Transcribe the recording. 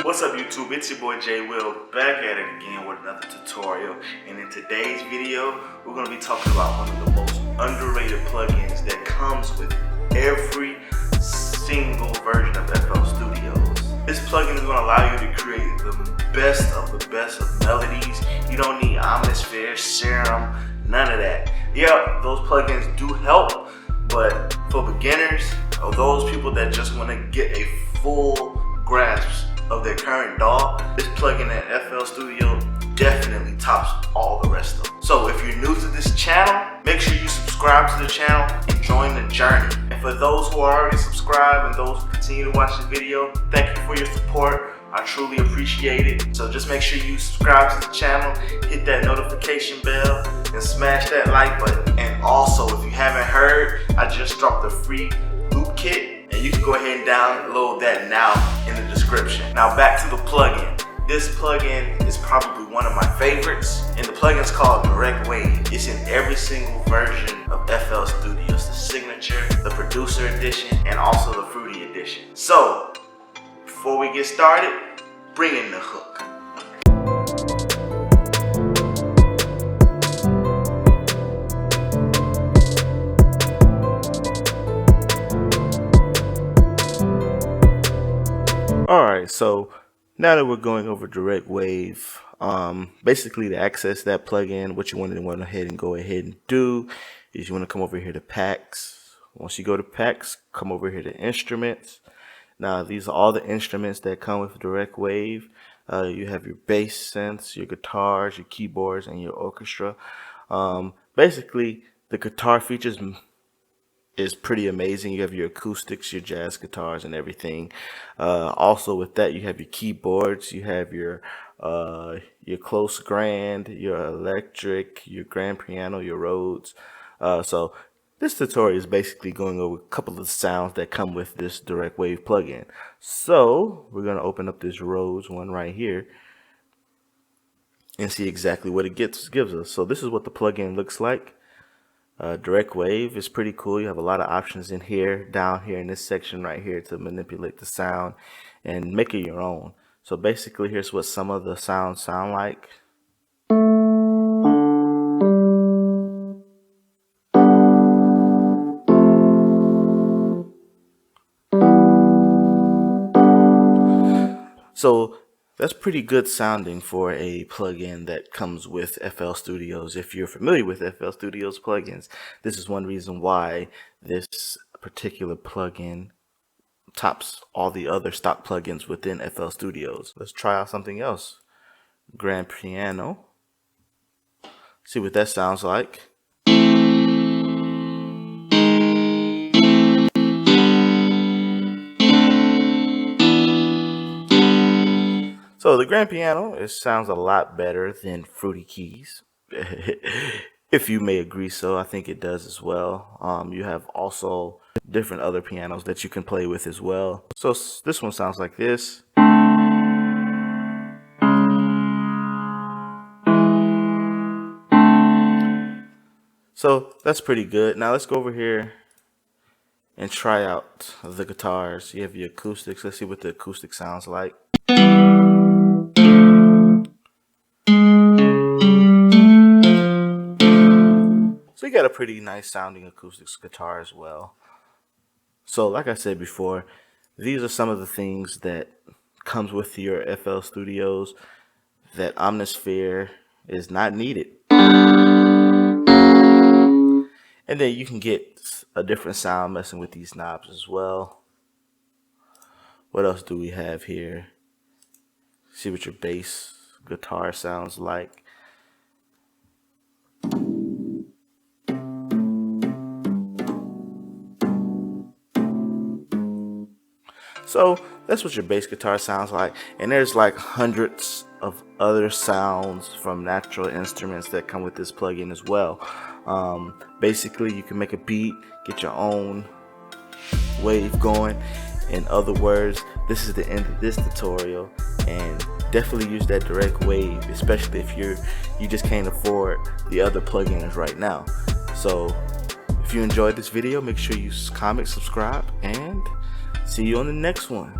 What's up YouTube, it's your boy J Will back at it again with another tutorial, and in today's video we're going to be talking about one of the most underrated plugins that comes with every single version of FL Studios. This plugin is going to allow you to create the best of melodies. You don't need Omnisphere, Serum, none of that. Yeah, those plugins do help, but for beginners or those people that just want to get a full grasp of their current DAW, this plugin at FL Studio definitely tops all the rest of them. So if you're new to this channel, make sure you subscribe to the channel and join the journey. And for those who are already subscribed and those who continue to watch the video, thank you for your support. I truly appreciate it. So just make sure you subscribe to the channel, hit that notification bell, and smash that like button. And also, if you haven't heard, I just dropped a free loop kit, and you can go ahead and download that now in the description. Now back to the plugin. This plugin is probably one of my favorites, and the plugin is called Direct Wave. It's in every single version of FL Studios, the Signature, the Producer Edition, and also the Fruity Edition. So before we get started, bring in the hook. Alright, so now that we're going over Direct Wave, basically to access that plugin, what you want to go ahead and do is you want to come over here to Packs. Once you go to Packs, come over here to Instruments. Now these are all the instruments that come with Direct Wave. You have your bass synths, your guitars, your keyboards, and your orchestra. Basically, the guitar features is pretty amazing. You have your acoustics, your jazz guitars, and everything. Also with that, you have your keyboards, you have your close grand, your electric, your grand piano, your Rhodes. So this tutorial is basically going over a couple of sounds that come with this Direct Wave plugin. So we're going to open up this Rhodes one right here and see exactly what it gives us. So this is what the plugin looks like. Direct Wave is pretty cool. You have a lot of options in here, down here in this section right here, to manipulate the sound and make it your own. So basically, here's what some of the sounds sound like. So that's pretty good sounding for a plugin that comes with FL Studios. If you're familiar with FL Studios plugins, this is one reason why this particular plugin tops all the other stock plugins within FL Studios. Let's try out something else. Grand piano. See what that sounds like. So the grand piano, it sounds a lot better than Fruity Keys. If you may agree so, I think it does as well. You have also different other pianos that you can play with as well. So this one sounds like this. So that's pretty good. Now let's go over here and try out the guitars. You have your acoustics. Let's see what the acoustic sounds like. So you got a pretty nice sounding acoustics guitar as well. So like I said before, these are some of the things that comes with your FL Studios that Omnisphere is not needed. And then you can get a different sound messing with these knobs as well. What else do we have here? See what your bass guitar sounds like. So that's what your bass guitar sounds like, and there's like hundreds of other sounds from natural instruments that come with this plugin as well. Basically, you can make a beat, get your own wave going. In other words, this is the end of this tutorial, and definitely use that Direct Wave, especially if you just can't afford the other plugins right now. So if you enjoyed this video, make sure you comment, subscribe, and see you on the next one.